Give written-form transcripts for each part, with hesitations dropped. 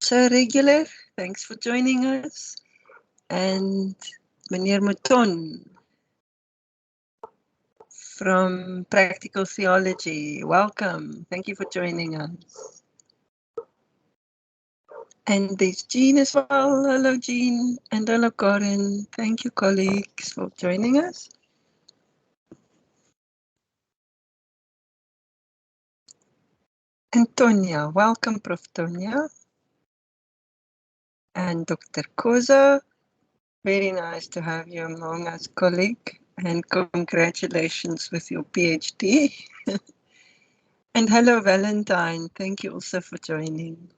So regular, thanks for joining us. And Meneer Mouton from Practical Theology, welcome. Thank you for joining us. And there's Jean as well. Hello, Jean. And hello, Corin. Thank you, colleagues, for joining us. And Tonya, welcome, Prof. Tonya. And Dr. Koza, very nice to have you among us, colleague. And congratulations with your PhD. And hello, Valentine. Thank you also for joining.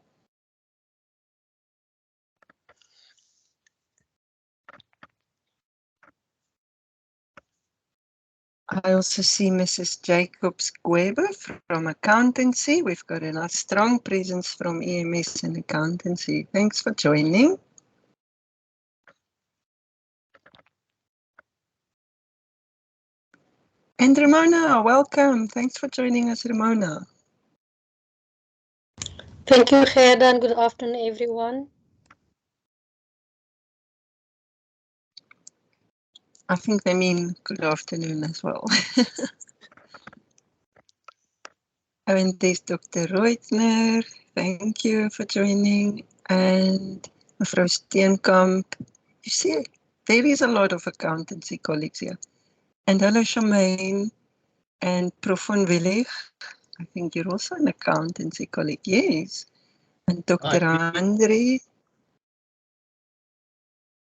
I also see Mrs. Jacobs Weber from accountancy. We've got a strong presence from EMS and accountancy. Thanks for joining. And Ramona, welcome. Thanks for joining us, Ramona. Thank you, Gerda, and good afternoon, everyone. I think they mean good afternoon as well. And there's Dr. Reutner. Thank you for joining. And Mevrouw Steenkamp. You see, there is a lot of accountancy colleagues here. And hello, Charmaine and Prof. van Willig. I think you're also an accountancy colleague. Yes. And Dr. Andre.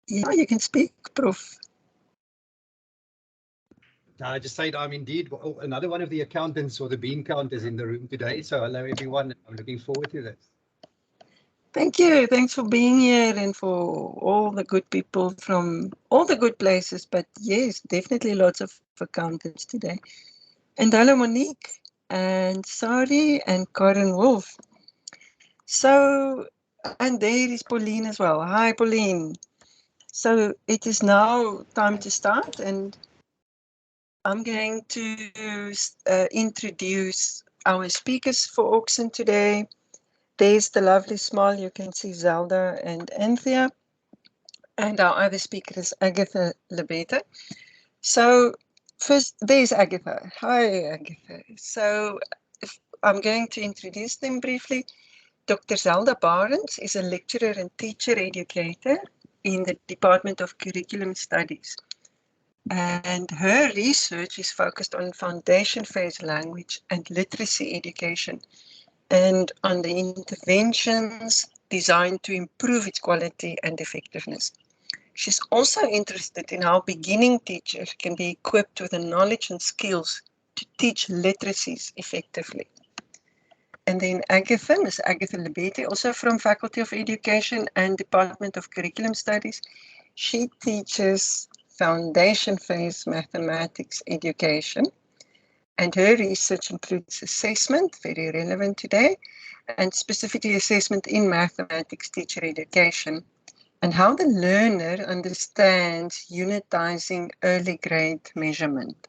Yeah, you can speak, Prof. I just said I'm indeed another one of the accountants or the bean counters in the room today. So hello, everyone. I'm looking forward to this. Thank you. Thanks for being here and for all the good people from all the good places. But yes, definitely lots of accountants today. And hello, Monique and Sari and Karen Wolf. So, and there is Pauline as well. Hi, Pauline. So it is now time to start, and I'm going to introduce our speakers for Auxin today. There's the lovely smile. You can see Zelda and Anthea. And our other speaker is Agatha Lebeta. So first, there's Agatha. Hi, Agatha. So I'm going to introduce them briefly. Dr. Zelda Barnes is a lecturer and teacher educator in the Department of Curriculum Studies. And her research is focused on foundation phase language and literacy education and on the interventions designed to improve its quality and effectiveness. She's also interested in how beginning teachers can be equipped with the knowledge and skills to teach literacies effectively. And then Agatha, Ms. Agatha Lebete, also from Faculty of Education and Department of Curriculum Studies. She teaches foundation phase mathematics education. And her research includes assessment, very relevant today, and specifically assessment in mathematics teacher education, and how the learner understands unitizing early grade measurement.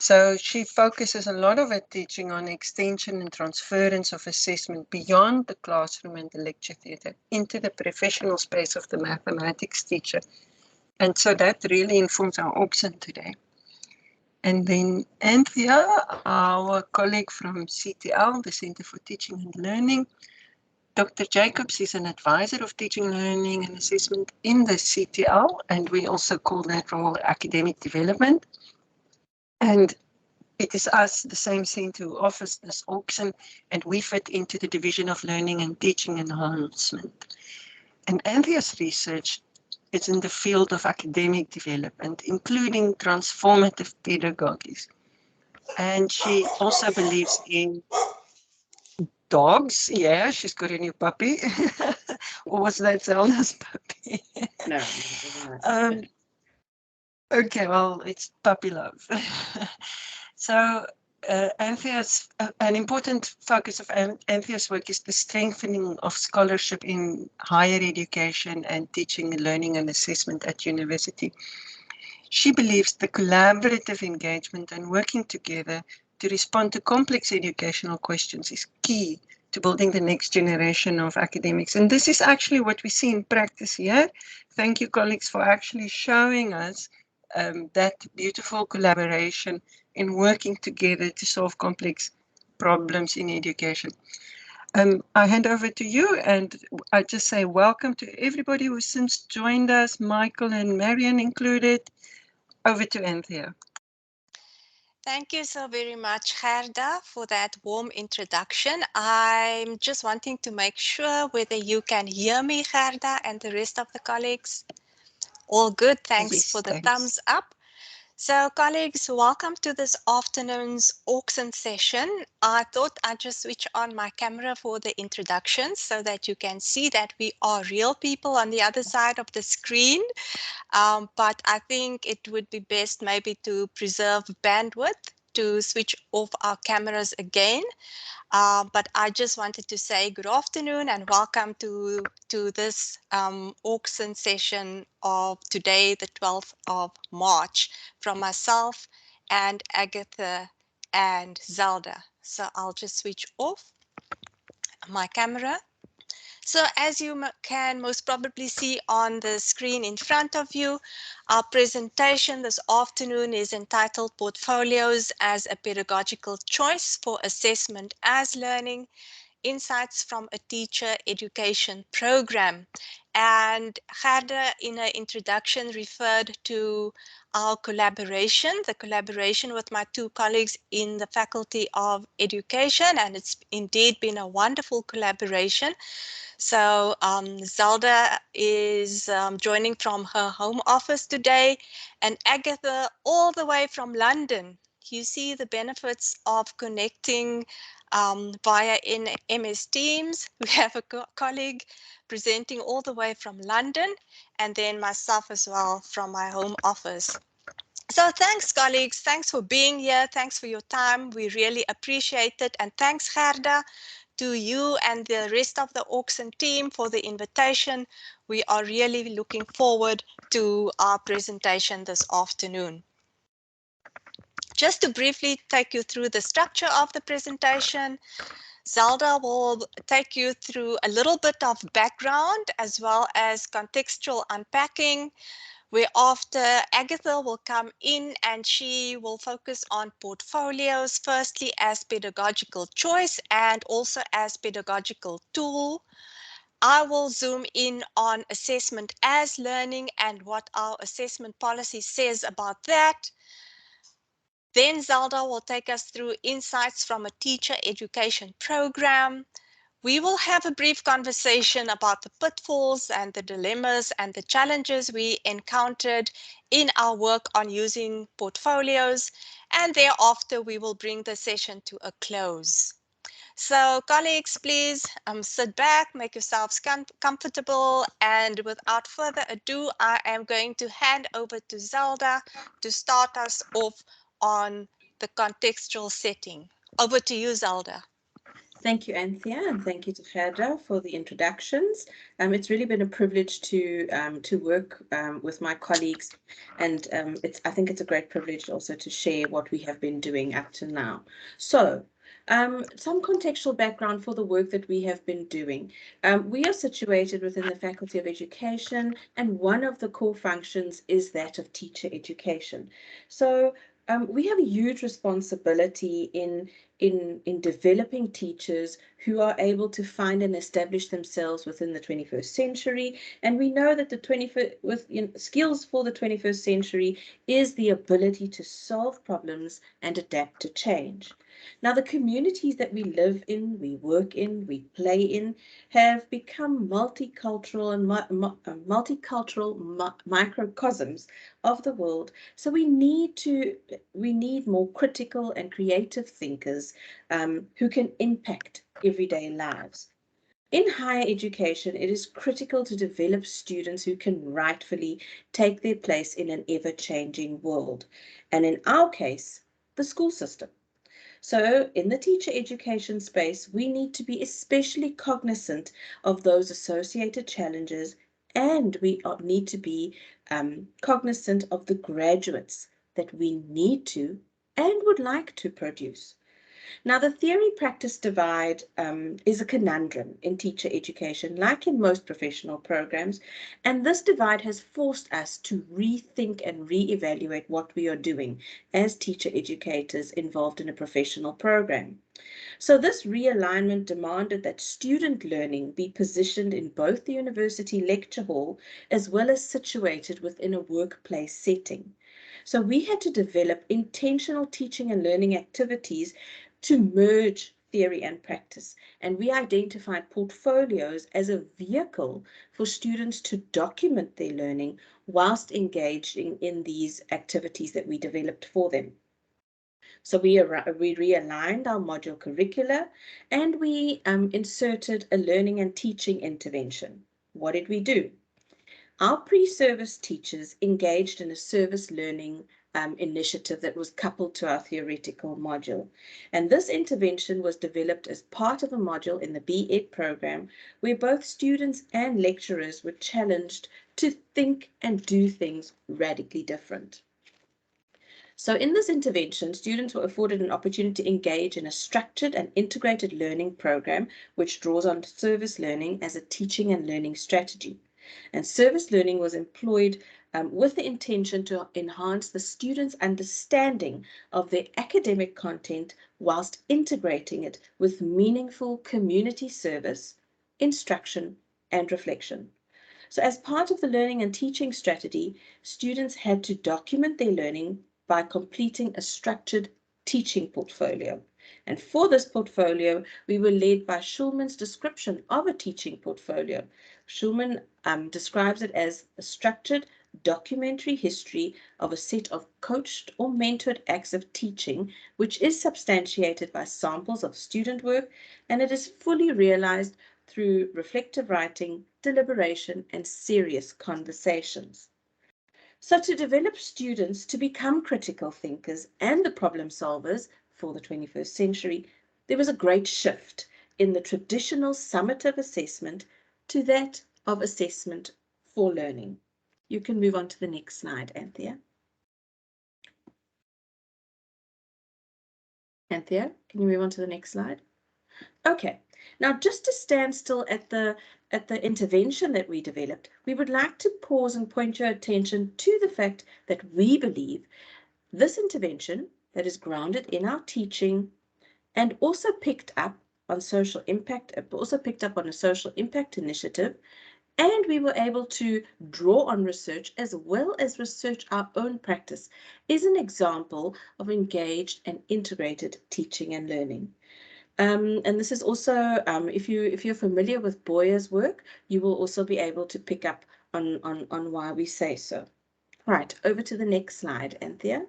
So she focuses a lot of her teaching on extension and transference of assessment beyond the classroom and the lecture theatre into the professional space of the mathematics teacher. And so that really informs our Auxin today. And then Anthea, our colleague from CTL, the Center for Teaching and Learning. Dr. Jacobs is an advisor of teaching, learning and assessment in the CTL, and we also call that role academic development. And it is us, the same center, who offers this Auxin, and we fit into the Division of Learning and Teaching Enhancement. And Anthea's research is in the field of academic development, including transformative pedagogies. And she also believes in dogs. Yeah, she's got a new puppy. Or was that Zelda's puppy? No. Okay, well, it's puppy love. So Anthea's, an important focus of Anthea's work is the strengthening of scholarship in higher education and teaching, learning and assessment at university. She believes the collaborative engagement and working together to respond to complex educational questions is key to building the next generation of academics. And this is actually what we see in practice here. Thank you, colleagues, for actually showing us that beautiful collaboration in working together to solve complex problems in education. I hand over to you, and I just say welcome to everybody who since joined us, Michael and Marion included. Over to Anthea. Thank you so very much, Gerda, for that warm introduction. I'm just wanting to make sure whether you can hear me, Gerda, and the rest of the colleagues. All good, thanks Yes, for the thanks. thumbs up. So colleagues, welcome to this afternoon's Auxin session. I thought I'd just switch on my camera for the introduction so that you can see that we are real people on the other side of the screen. But I think it would be best maybe to preserve bandwidth to switch off our cameras again. But I just wanted to say good afternoon and welcome to this Auxin session of today, the 12th of March, from myself and Agatha and Zelda. So I'll just switch off my camera. So as you can most probably see on the screen in front of you, our presentation this afternoon is entitled Portfolios as a Pedagogical Choice for Assessment as Learning, Insights from a Teacher Education Program. And Gerda, in her introduction, referred to our collaboration, the collaboration with my two colleagues in the Faculty of Education, and it's indeed been a wonderful collaboration. So Zelda is joining from her home office today, and Agatha all the way from London. You see the benefits of connecting via in MS Teams. We have a colleague presenting all the way from London, and then myself as well from my home office. So thanks, colleagues. Thanks for being here. Thanks for your time. We really appreciate it. And thanks, Gerda, to you and the rest of the Auxin team for the invitation. We are really looking forward to our presentation this afternoon. Just to briefly take you through the structure of the presentation, Zelda will take you through a little bit of background as well as contextual unpacking, whereafter Agatha will come in and she will focus on portfolios, firstly as pedagogical choice and also as pedagogical tool. I will zoom in on assessment as learning and what our assessment policy says about that. Then Zelda will take us through insights from a teacher education program. We will have a brief conversation about the pitfalls and the dilemmas and the challenges we encountered in our work on using portfolios, and thereafter we will bring the session to a close. So colleagues, please sit back, make yourselves comfortable, and without further ado, I am going to hand over to Zelda to start us off on the contextual setting. Over to you, Zelda. Thank you, Anthea, and thank you to Gerda for the introductions. It's really been a privilege to work with my colleagues, and I think it's a great privilege also to share what we have been doing up to now. So, some contextual background for the work that we have been doing. We are situated within the Faculty of Education, and one of the core functions is that of teacher education. So we have a huge responsibility in developing teachers who are able to find and establish themselves within the 21st century. And we know that the skills for the 21st century is the ability to solve problems and adapt to change. Now, the communities that we live in, we work in, we play in, have become multicultural and microcosms of the world. So we need more critical and creative thinkers who can impact everyday lives. In higher education, it is critical to develop students who can rightfully take their place in an ever-changing world. And in our case, the school system. So in the teacher education space, we need to be especially cognizant of those associated challenges, and we need to be cognizant of the graduates that we need to and would like to produce. Now, the theory-practice divide is a conundrum in teacher education, like in most professional programs, and this divide has forced us to rethink and re-evaluate what we are doing as teacher educators involved in a professional program. So this realignment demanded that student learning be positioned in both the university lecture hall as well as situated within a workplace setting. So we had to develop intentional teaching and learning activities to merge theory and practice. And we identified portfolios as a vehicle for students to document their learning whilst engaging in these activities that we developed for them. So we realigned our module curricula and we inserted a learning and teaching intervention. What did we do? Our pre-service teachers engaged in a service learning initiative that was coupled to our theoretical module. And this intervention was developed as part of a module in the B.Ed program where both students and lecturers were challenged to think and do things radically different. So in this intervention, students were afforded an opportunity to engage in a structured and integrated learning program, which draws on service learning as a teaching and learning strategy. And service learning was employed with the intention to enhance the students' understanding of their academic content whilst integrating it with meaningful community service, instruction, and reflection. So as part of the learning and teaching strategy, students had to document their learning by completing a structured teaching portfolio. And for this portfolio, we were led by Schulman's description of a teaching portfolio. Schulman describes it as a structured documentary history of a set of coached or mentored acts of teaching, which is substantiated by samples of student work, and it is fully realized through reflective writing, deliberation, and serious conversations. So to develop students to become critical thinkers and the problem solvers for the 21st century, there was a great shift in the traditional summative assessment to that of assessment for learning. You can move on to the next slide, Anthea. Anthea, can you move on to the next slide? Okay, now just to stand still at the intervention that we developed, we would like to pause and point your attention to the fact that we believe this intervention that is grounded in our teaching and also picked up on social impact, also picked up on a social impact initiative, and we were able to draw on research as well as research our own practice, is an example of engaged and integrated teaching and learning. And this is also, if you're familiar with Boyer's work, you will also be able to pick up on why we say so. Right, over to the next slide, Anthea.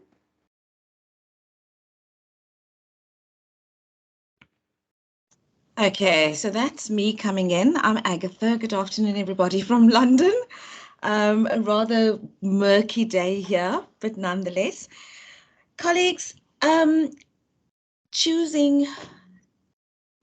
Okay, so that's me coming in. I'm Agatha. Good afternoon, everybody from London. A rather murky day here, but nonetheless. Colleagues, choosing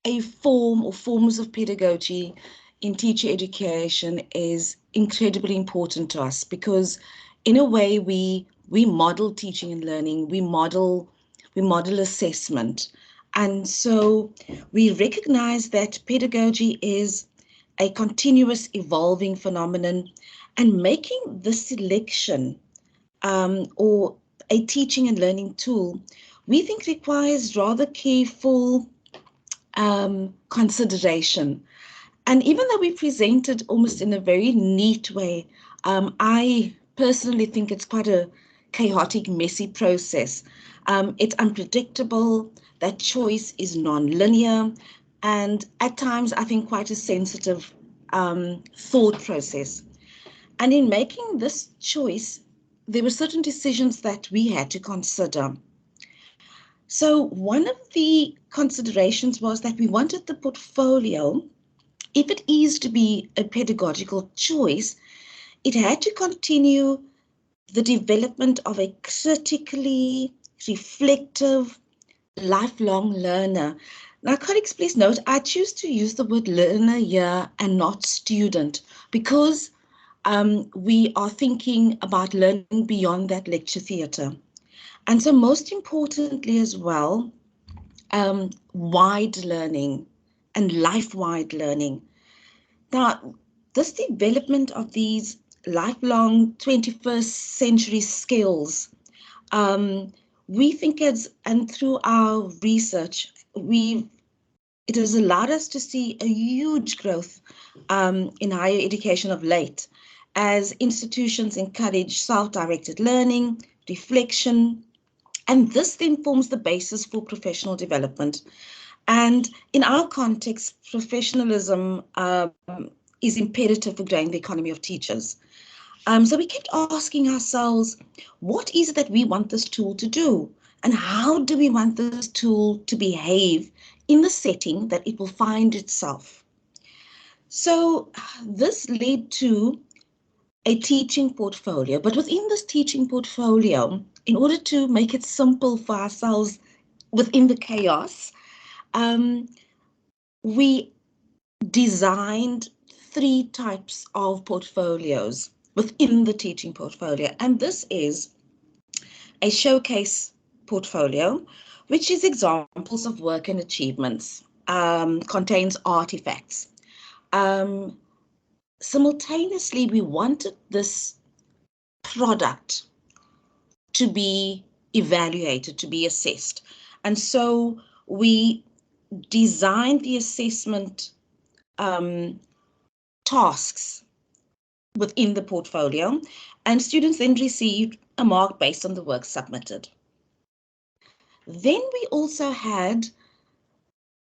a form or forms of pedagogy in teacher education is incredibly important to us because in a way we model teaching and learning, we model assessment. And so we recognize that pedagogy is a continuous evolving phenomenon, and making the selection or a teaching and learning tool, we think requires rather careful consideration. And even though we present it almost in a very neat way, I personally think it's quite a chaotic, messy process. It's unpredictable, that choice is non-linear, and at times I think quite a sensitive thought process. And in making this choice, there were certain decisions that we had to consider. So one of the considerations was that we wanted the portfolio, if it is to be a pedagogical choice, it had to continue the development of a critically reflective, lifelong learner. Now, colleagues, please note, I choose to use the word learner here and not student because we are thinking about learning beyond that lecture theatre. And so most importantly as well, wide learning and life-wide learning. Now, this development of these lifelong 21st century skills, we think and through our research, it has allowed us to see a huge growth in higher education of late, as institutions encourage self-directed learning, reflection, and this then forms the basis for professional development. And in our context, professionalism is imperative for growing the economy of teachers. So we kept asking ourselves, what is it that we want this tool to do? And how do we want this tool to behave in the setting that it will find itself? So this led to a teaching portfolio, but within this teaching portfolio, in order to make it simple for ourselves within the chaos, we designed 3 types of portfolios within the teaching portfolio. And this is a showcase portfolio, which is examples of work and achievements, contains artifacts. Simultaneously, we wanted this product to be evaluated, to be assessed. And so we designed the assessment tasks within the portfolio, and students then received a mark based on the work submitted. Then we also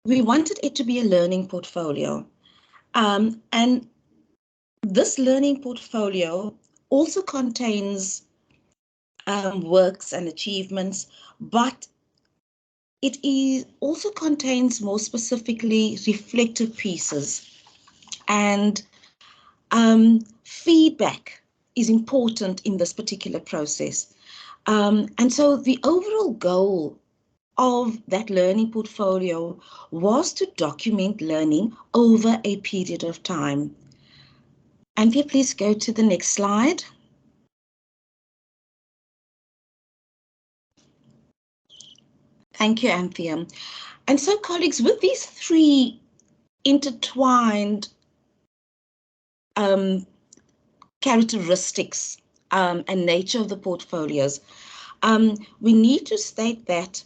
we wanted it to be a learning portfolio. And this learning portfolio also contains works and achievements, but it also contains more specifically reflective pieces, and feedback is important in this particular process. And so the overall goal of that learning portfolio was to document learning over a period of time. Anthea, please go to the next slide. Thank you, Anthea. And so, colleagues, with these 3 intertwined characteristics and nature of the portfolios, we need to state that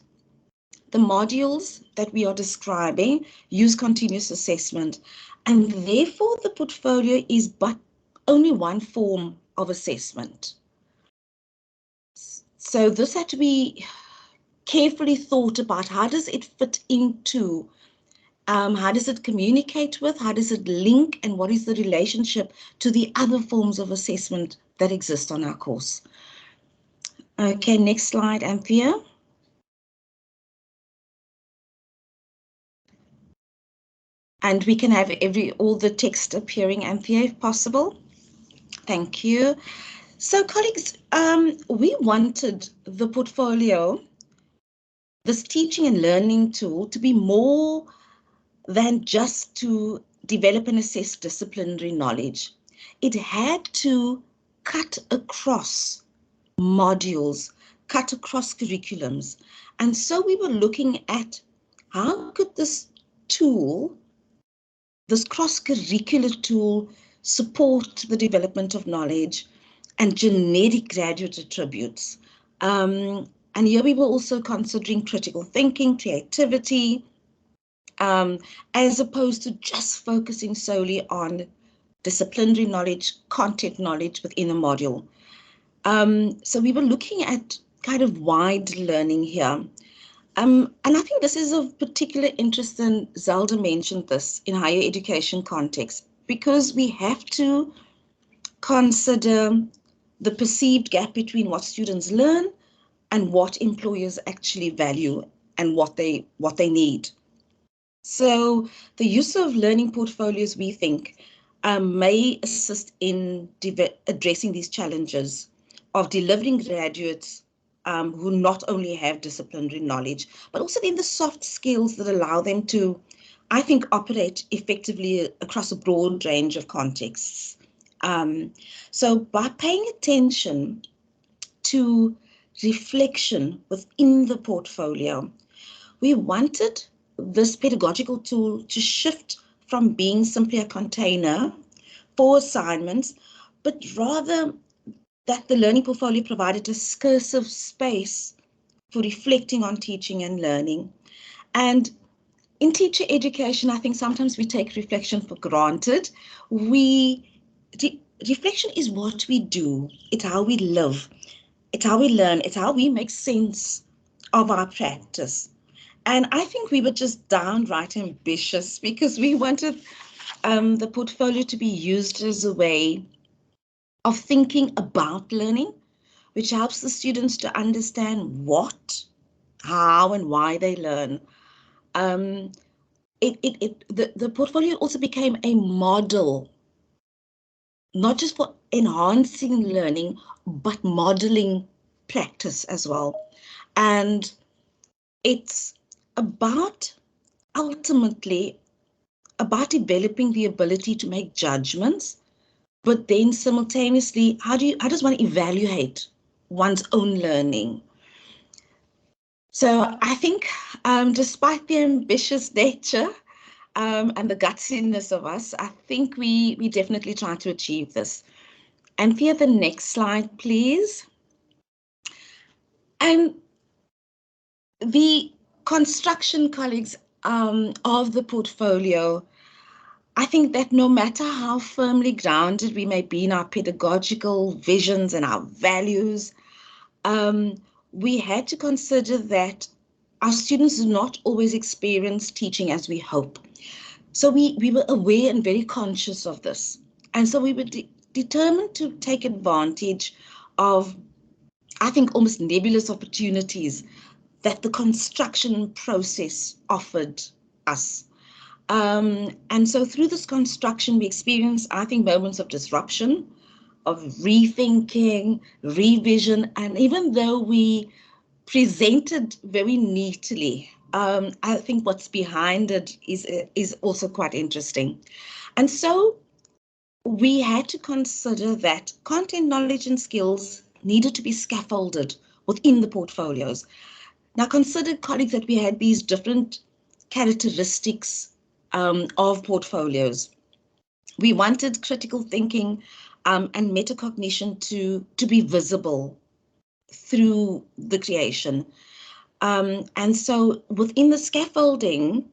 the modules that we are describing use continuous assessment, and therefore the portfolio is but only one form of assessment. So this had to be carefully thought about. How does it fit into, how does it communicate with, how does it link, and what is the relationship to the other forms of assessment that exist on our course? Okay, next slide, Anthea. And we can have all the text appearing, Anthea, if possible. Thank you. So, colleagues, we wanted the portfolio, this teaching and learning tool, to be more than just to develop and assess disciplinary knowledge. It had to cut across modules, cut across curriculums. And so we were looking at how could this tool, this cross-curricular tool, support the development of knowledge and generic graduate attributes. And here we were also considering critical thinking, creativity, as opposed to just focusing solely on disciplinary knowledge, content knowledge within a module. So we were looking at kind of wide learning here. And I think this is of particular interest, and Zelda mentioned this in higher education context, because we have to consider the perceived gap between what students learn and what employers actually value and what they need. So the use of learning portfolios, we think, may assist in addressing these challenges of delivering graduates who not only have disciplinary knowledge, but also then the soft skills that allow them to, I think, operate effectively across a broad range of contexts. So by paying attention to reflection within the portfolio, we wanted this pedagogical tool to shift from being simply a container for assignments, but rather that the learning portfolio provided a discursive space for reflecting on teaching and learning. And in teacher education, I think sometimes we take reflection for granted. Reflection is what we do. It's how we live. It's how we learn. It's how we make sense of our practice. And I think we were just downright ambitious because we wanted the portfolio to be used as a way of thinking about learning, which helps the students to understand what, how, and why they learn. The portfolio also became a model, not just for enhancing learning, but modeling practice as well. And it's about, ultimately, about developing the ability to make judgments, but then simultaneously, how does one evaluate one's own learning? So I think despite the ambitious nature and the gutsiness of us, I think we definitely try to achieve this. And Thea, the next slide, please. And the construction colleagues of the portfolio, I think that no matter how firmly grounded we may be in our pedagogical visions and our values, we had to consider that our students do not always experience teaching as we hope. So we were aware and very conscious of this. And so we were determined to take advantage of, I think, almost nebulous opportunities that the construction process offered us. And so through this construction, we experienced, I think, moments of disruption, of rethinking, revision, and even though we presented very neatly, I think what's behind it is also quite interesting. And so we had to consider that content, knowledge, and skills needed to be scaffolded within the portfolios. Now, consider, colleagues, that we had these different characteristics of portfolios. We wanted critical thinking and metacognition to be visible through the creation. And so within the scaffolding,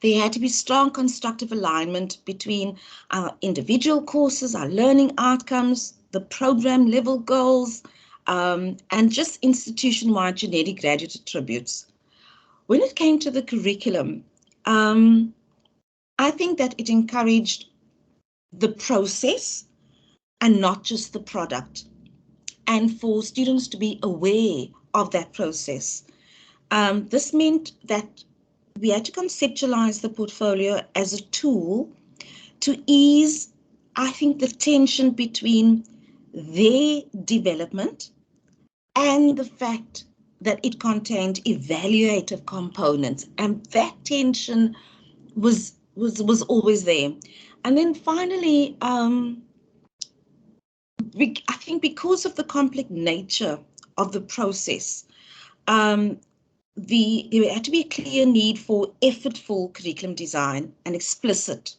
there had to be strong constructive alignment between our individual courses, our learning outcomes, the program level goals, and just institution-wide generic graduate attributes. When it came to the curriculum, I think that it encouraged the process and not just the product, and for students to be aware of that process. This meant that we had to conceptualize the portfolio as a tool to ease, I think, the tension between their development and the fact that it contained evaluative components, and that tension was always there. And then finally, I think because of the complex nature of the process, there had to be a clear need for effortful curriculum design and explicit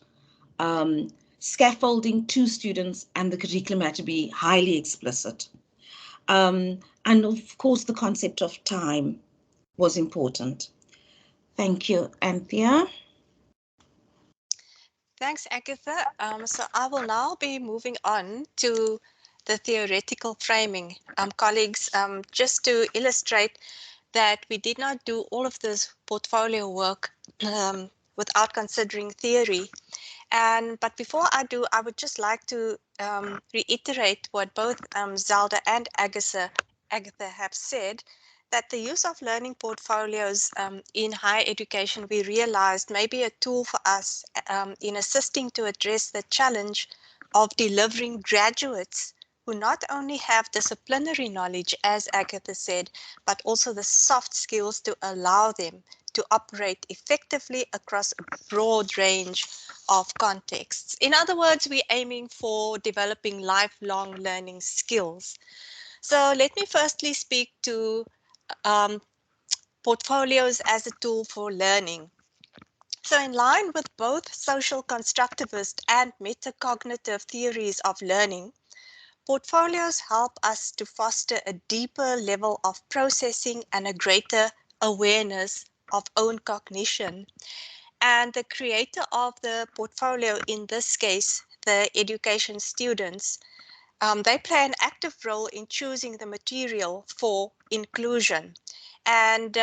scaffolding to students, and the curriculum had to be highly explicit. And of course, the concept of time was important. Thank you, Anthea. Thanks, Agatha. So I will now be moving on to the theoretical framing. Colleagues, just to illustrate that we did not do all of this portfolio work without considering theory. But before I do, I would just like to reiterate what both Zelda and Agatha have said, that the use of learning portfolios in higher education, we realized, may be a tool for us in assisting to address the challenge of delivering graduates who not only have disciplinary knowledge, as Agatha said, but also the soft skills to allow them to operate effectively across a broad range of contexts. In other words, we're aiming for developing lifelong learning skills. So let me firstly speak to portfolios as a tool for learning. So in line with both social constructivist and metacognitive theories of learning, portfolios help us to foster a deeper level of processing and a greater awareness of own cognition. And the creator of the portfolio, in this case, the education students, they play an active role in choosing the material for inclusion. And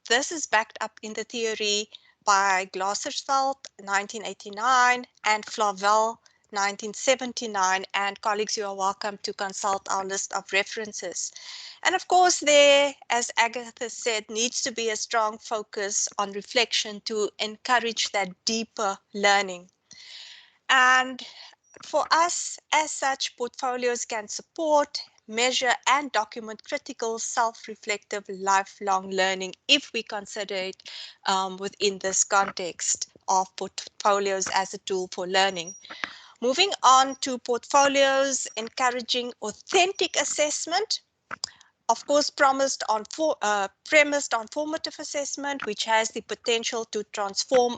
this is backed up in the theory by Glassersfeld, 1989, and Flavel, 1979. And colleagues, you are welcome to consult our list of references. And of course, there, as Agatha said, needs to be a strong focus on reflection to encourage that deeper learning. And for us, as such, portfolios can support, measure, and document critical self-reflective lifelong learning if we consider it within this context of portfolios as a tool for learning. Moving on to portfolios encouraging authentic assessment, of course, premised on formative assessment, which has the potential to transform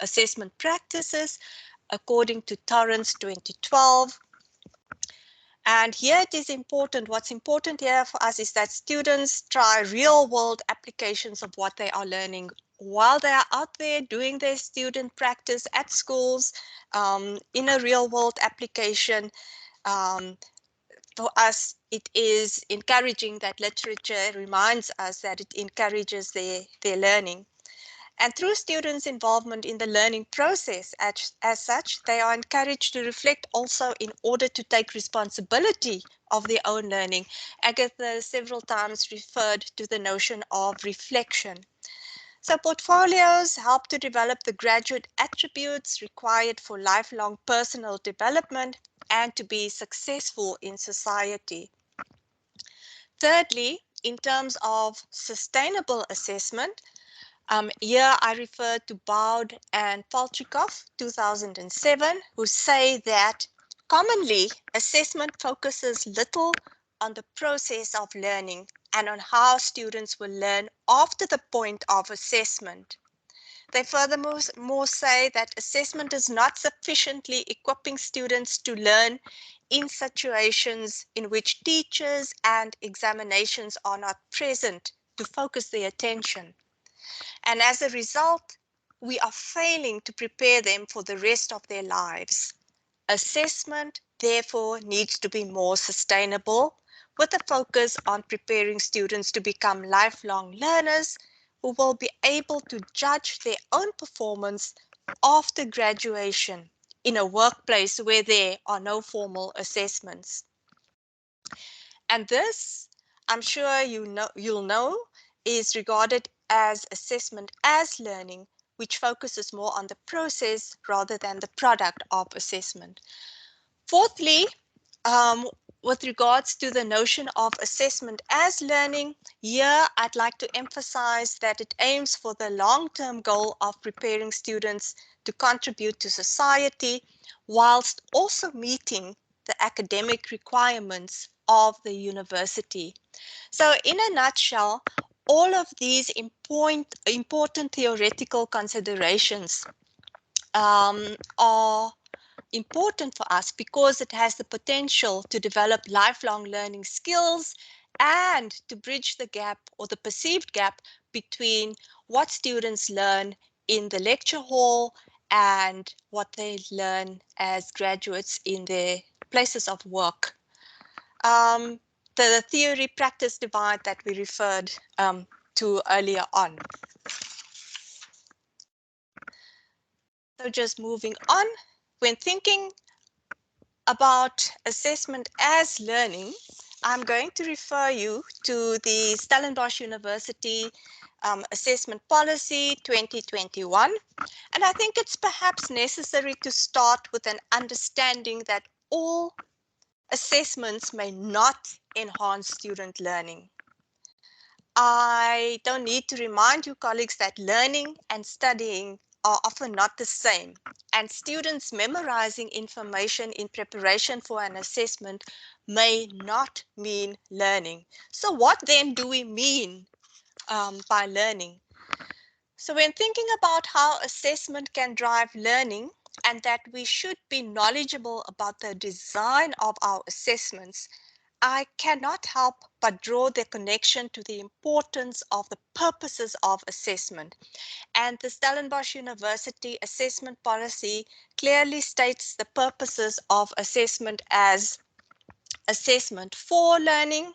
assessment practices, according to Torrance 2012. And here it is important, what's important here for us is that students try real world applications of what they are learning while they are out there doing their student practice at schools, in a real world application. For us, it is encouraging that literature reminds us that it encourages their learning. And through students' involvement in the learning process, as such, they are encouraged to reflect also in order to take responsibility of their own learning. Agatha several times referred to the notion of reflection. So portfolios help to develop the graduate attributes required for lifelong personal development and to be successful in society. Thirdly, in terms of sustainable assessment, here I refer to Baud and Falchikov, 2007, who say that commonly assessment focuses little on the process of learning and on how students will learn after the point of assessment. They furthermore say that assessment is not sufficiently equipping students to learn in situations in which teachers and examinations are not present to focus their attention. And as a result, we are failing to prepare them for the rest of their lives. Assessment, therefore, needs to be more sustainable, with a focus on preparing students to become lifelong learners who will be able to judge their own performance after graduation in a workplace where there are no formal assessments. And this, I'm sure you'll know, is regarded as assessment as learning, which focuses more on the process rather than the product of assessment. Fourthly, with regards to the notion of assessment as learning, here I'd like to emphasize that it aims for the long-term goal of preparing students to contribute to society whilst also meeting the academic requirements of the university. So in a nutshell, all of these important theoretical considerations are important for us because it has the potential to develop lifelong learning skills and to bridge the gap or the perceived gap between what students learn in the lecture hall and what they learn as graduates in their places of work. The theory practice divide that we referred to earlier on. So just moving on, when thinking about assessment as learning, I'm going to refer you to the Stellenbosch University Assessment Policy 2021. And I think it's perhaps necessary to start with an understanding that all assessments may not enhance student learning. I don't need to remind you, colleagues, that learning and studying are often not the same, and students memorizing information in preparation for an assessment may not mean learning. So what then do we mean by learning. So when thinking about how assessment can drive learning and that we should be knowledgeable about the design of our assessments, I cannot help but draw the connection to the importance of the purposes of assessment. And the Stellenbosch University assessment policy clearly states the purposes of assessment as assessment for learning,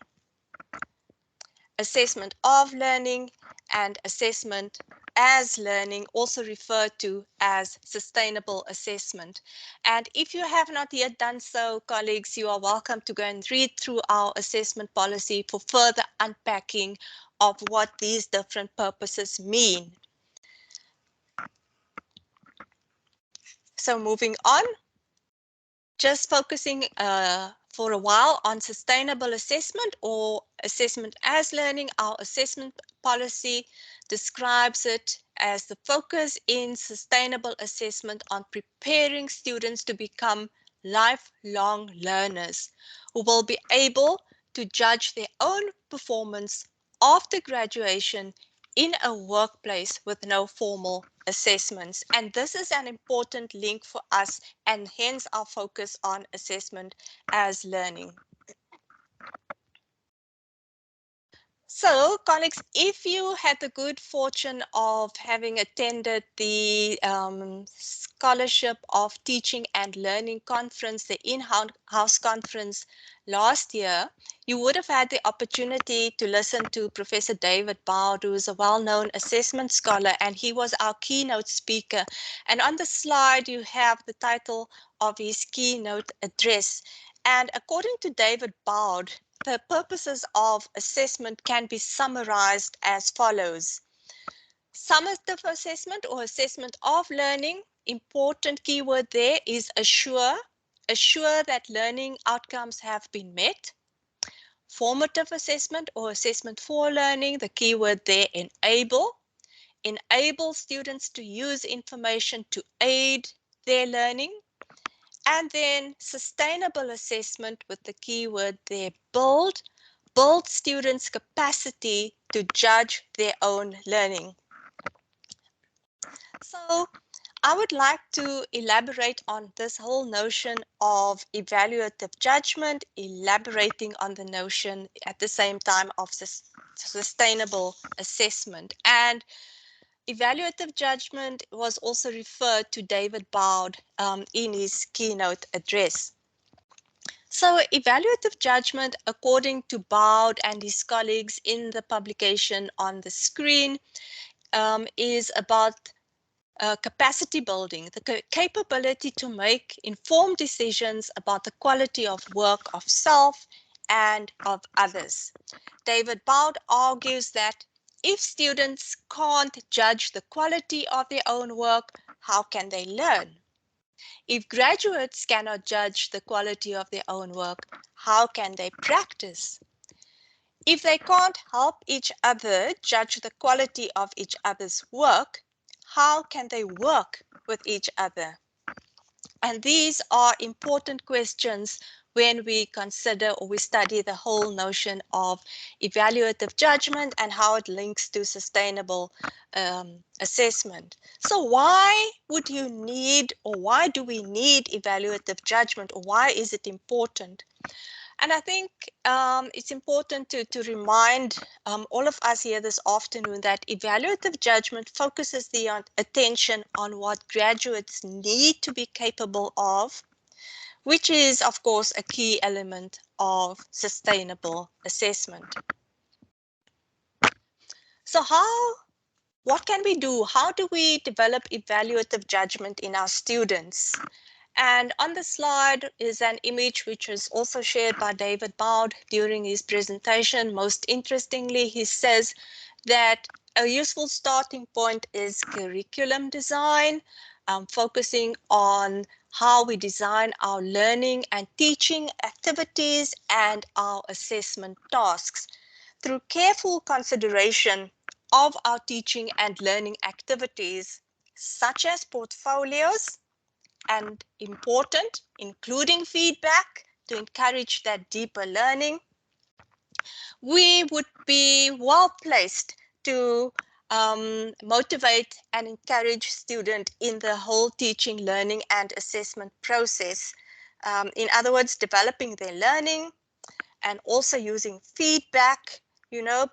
assessment of learning, and assessment as learning, also referred to as sustainable assessment. And if you have not yet done so, colleagues, you are welcome to go and read through our assessment policy for further unpacking of what these different purposes mean. So moving on, just focusing for a while on sustainable assessment or assessment as learning. Our assessment policy describes it as the focus in sustainable assessment on preparing students to become lifelong learners who will be able to judge their own performance after graduation in a workplace with no formal assessments. And this is an important link for us, and hence our focus on assessment as learning. So, colleagues, if you had the good fortune of having attended the Scholarship of Teaching and Learning Conference, the in-house conference last year, you would have had the opportunity to listen to Professor David Bowd, who is a well-known assessment scholar, and he was our keynote speaker. And on the slide, you have the title of his keynote address. And according to David Bowd, the purposes of assessment can be summarized as follows. Summative assessment or assessment of learning, important keyword there is assure that learning outcomes have been met. Formative assessment or assessment for learning, the keyword there enable students to use information to aid their learning. And then sustainable assessment with the keyword there, build students' capacity to judge their own learning. So I would like to elaborate on this whole notion of evaluative judgment, elaborating on the notion at the same time of sustainable assessment. And evaluative judgment was also referred to David Bowd in his keynote address. So evaluative judgment, according to Bowd and his colleagues in the publication on the screen, is about capacity building, the capability to make informed decisions about the quality of work of self and of others. David Bowd argues that if students can't judge the quality of their own work, how can they learn? If graduates cannot judge the quality of their own work, how can they practice? If they can't help each other judge the quality of each other's work, how can they work with each other? And these are important questions when we consider or we study the whole notion of evaluative judgment and how it links to sustainable assessment. So why would you need, or why do we need evaluative judgment, or why is it important? And I think it's important to remind all of us here this afternoon that evaluative judgment focuses the attention on what graduates need to be capable of, which is, of course, a key element of sustainable assessment. So what can we do? How do we develop evaluative judgment in our students? And on the slide is an image which was also shared by David Bowd during his presentation. Most interestingly, he says that a useful starting point is curriculum design, focusing on how we design our learning and teaching activities and our assessment tasks. Through careful consideration of our teaching and learning activities, such as portfolios, and important, including feedback to encourage that deeper learning, we would be well placed to motivate and encourage students in the whole teaching, learning and assessment process. In other words, developing their learning and also using feedback,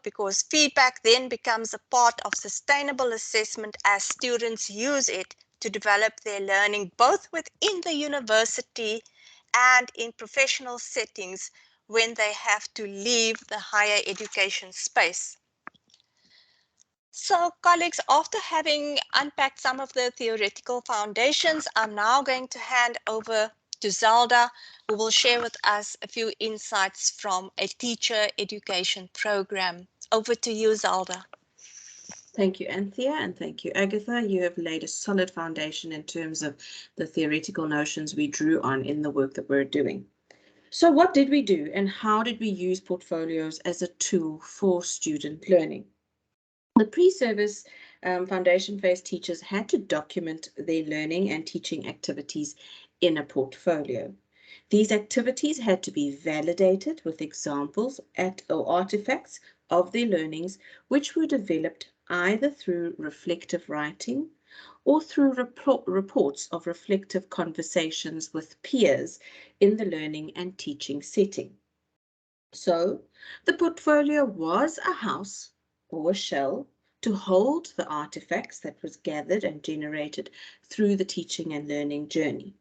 because feedback then becomes a part of sustainable assessment as students use it to develop their learning both within the university and in professional settings when they have to leave the higher education space. So colleagues, after having unpacked some of the theoretical foundations, I'm now going to hand over to Zelda, who will share with us a few insights from a teacher education program. Over to you, Zelda. Thank you, Anthea, and thank you, Agatha. You have laid a solid foundation in terms of the theoretical notions we drew on in the work that we're doing. So what did we do, and how did we use portfolios as a tool for student learning? The pre-service foundation phase teachers had to document their learning and teaching activities in a portfolio. These activities had to be validated with examples or artifacts of their learnings, which were developed either through reflective writing or through reports of reflective conversations with peers in the learning and teaching setting. So the portfolio was a house or a shell to hold the artifacts that was gathered and generated through the teaching and learning journey.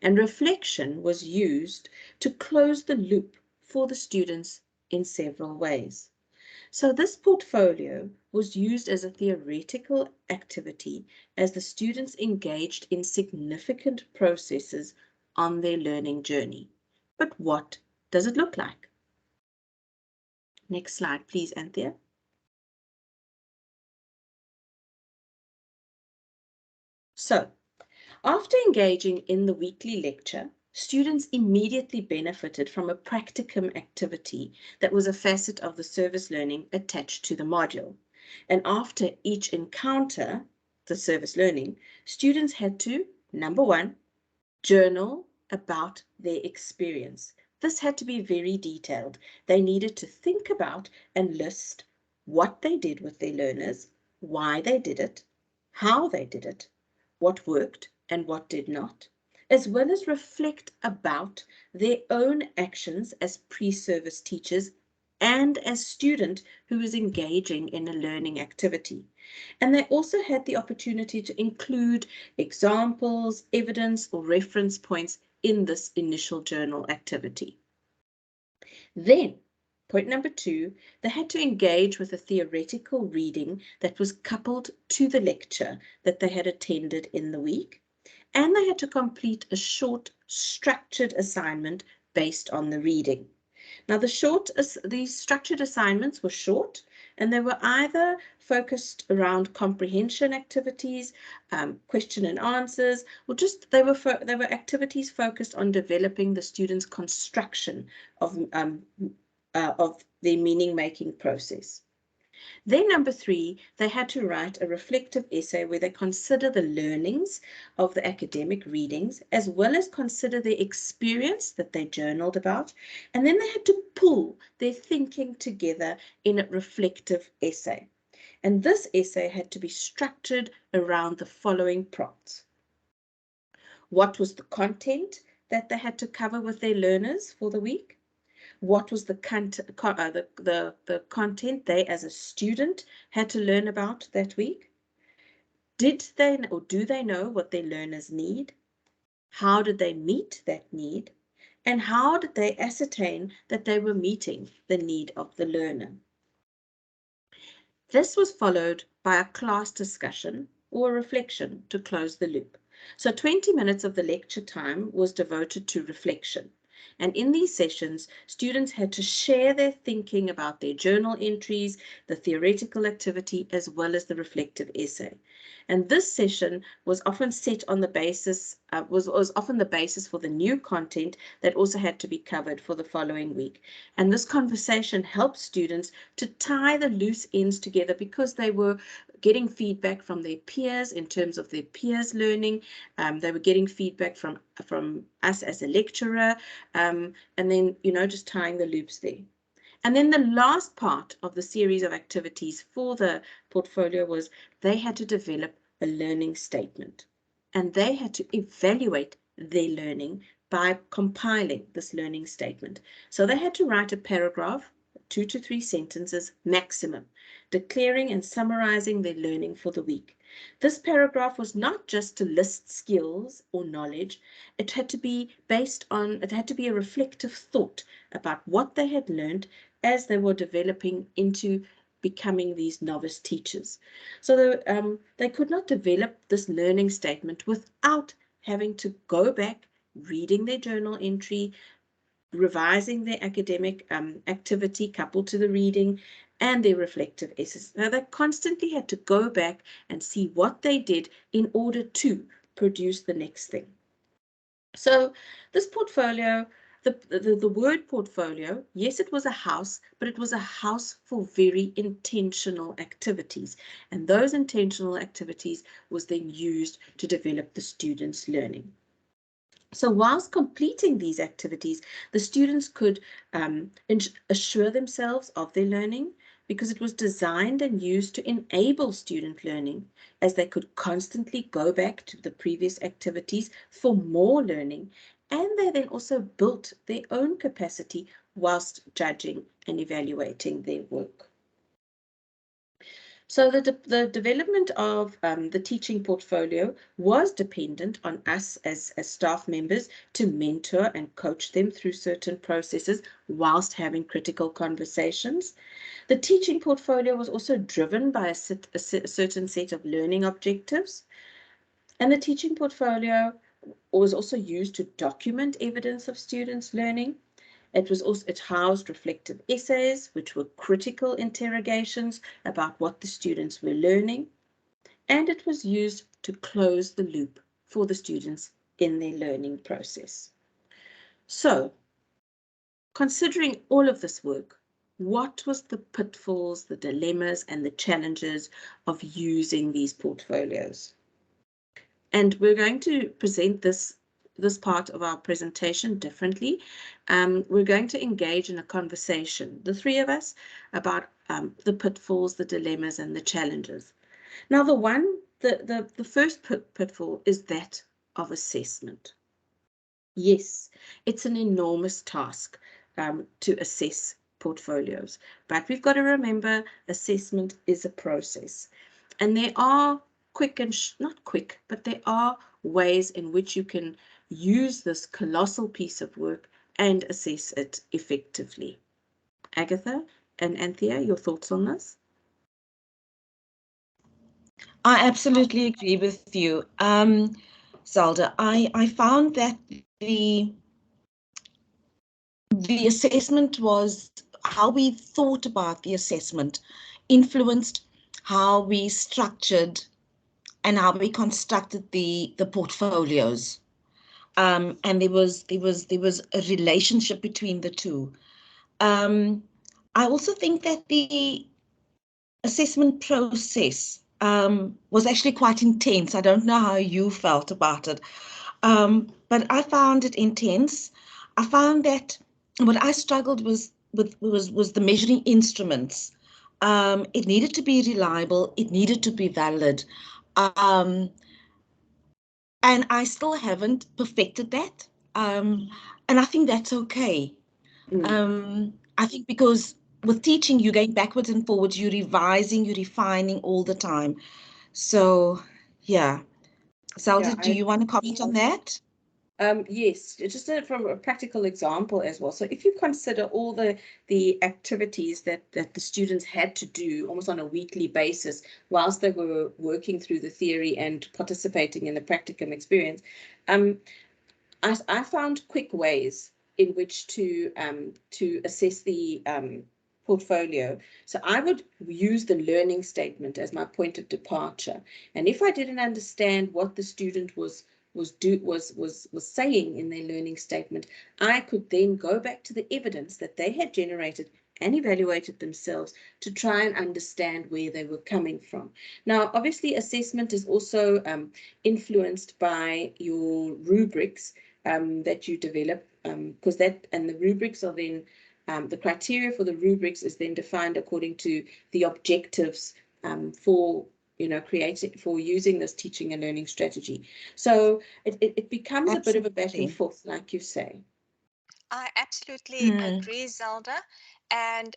And reflection was used to close the loop for the students in several ways. So this portfolio was used as a theoretical activity as the students engaged in significant processes on their learning journey. But what does it look like? Next slide, please, Anthea. So, after engaging in the weekly lecture, students immediately benefited from a practicum activity that was a facet of the service learning attached to the module. And after each encounter, the service learning, students had to, number one, journal about their experience. This had to be very detailed. They needed to think about and list what they did with their learners, why they did it, how they did it, what worked and what did not, as well as reflect about their own actions as pre-service teachers and as student who is engaging in a learning activity. And they also had the opportunity to include examples, evidence, or reference points in this initial journal activity. Then, point number two, they had to engage with a theoretical reading that was coupled to the lecture that they had attended in the week, and they had to complete a short, structured assignment based on the reading. Now, these structured assignments were short, and they were either focused around comprehension activities, question and answers, or just they were activities focused on developing the students' construction of their meaning-making process. Then number three, they had to write a reflective essay where they consider the learnings of the academic readings, as well as consider their experience that they journaled about. And then they had to pull their thinking together in a reflective essay. And this essay had to be structured around the following prompts. What was the content that they had to cover with their learners for the week? What was the content they as a student had to learn about that week? Did they or do they know what their learners need? How did they meet that need? And how did they ascertain that they were meeting the need of the learner? This was followed by a class discussion or reflection to close the loop. So 20 minutes of the lecture time was devoted to reflection. And in these sessions, students had to share their thinking about their journal entries, the theoretical activity, as well as the reflective essay. And this session was often set on the basis, was often the basis for the new content that also had to be covered for the following week. And this conversation helped students to tie the loose ends together because they were getting feedback from their peers in terms of their peers' learning. They were getting feedback from us as a lecturer, and then, just tying the loops there. And then the last part of the series of activities for the portfolio was they had to develop a learning statement, and they had to evaluate their learning by compiling this learning statement. So they had to write a paragraph, 2 to 3 sentences maximum, declaring and summarizing their learning for the week. This paragraph was not just to list skills or knowledge. It had to be it had to be a reflective thought about what they had learned as they were developing into becoming these novice teachers. So they could not develop this learning statement without having to go back, reading their journal entry, revising their academic activity coupled to the reading, and their reflective essays. Now, they constantly had to go back and see what they did in order to produce the next thing. So this portfolio, the word portfolio, yes, it was a house, but it was a house for very intentional activities. And those intentional activities was then used to develop the students' learning. So whilst completing these activities, the students could assure themselves of their learning, because it was designed and used to enable student learning, as they could constantly go back to the previous activities for more learning, and they then also built their own capacity whilst judging and evaluating their work. So the development of the teaching portfolio was dependent on us as staff members to mentor and coach them through certain processes whilst having critical conversations. The teaching portfolio was also driven by a certain set of learning objectives. And the teaching portfolio was also used to document evidence of students' learning. It housed reflective essays, which were critical interrogations about what the students were learning, and it was used to close the loop for the students in their learning process. So, considering all of this work, what was the pitfalls, the dilemmas, and the challenges of using these portfolios? And we're going to present this part of our presentation differently. We're going to engage in a conversation, the three of us, about the pitfalls, the dilemmas, and the challenges. Now, the first pitfall is that of assessment. Yes, it's an enormous task to assess portfolios, but we've got to remember assessment is a process, and there are quick and not quick, but there are ways in which you can use this colossal piece of work and assess it effectively. Agatha and Anthea, your thoughts on this? I absolutely agree with you. Zelda, I found that the assessment was how we thought about the assessment influenced how we structured and how we constructed the portfolios. And there was a relationship between the two. I also think that the assessment process was actually quite intense. I don't know how you felt about it, but I found it intense. I found that what I struggled was the measuring instruments. It needed to be reliable. It needed to be valid. And I still haven't perfected that. And I think that's okay. I think because with teaching, you're going backwards and forwards, you're revising, you're refining all the time. So, yeah. Zelda, do you want to comment on that? Yes, just from a practical example as well. So if you consider all the activities that the students had to do almost on a weekly basis whilst they were working through the theory and participating in the practicum experience, I found quick ways in which to assess the portfolio. So I would use the learning statement as my point of departure. And if I didn't understand what the student was saying in their learning statement, I could then go back to the evidence that they had generated and evaluated themselves to try and understand where they were coming from. Now, obviously, assessment is also influenced by your rubrics that you develop, because the rubrics are then The criteria for the rubrics is then defined according to the objectives for using this teaching and learning strategy. So it becomes a bit of a back and forth, like you say. I absolutely agree, Zelda. And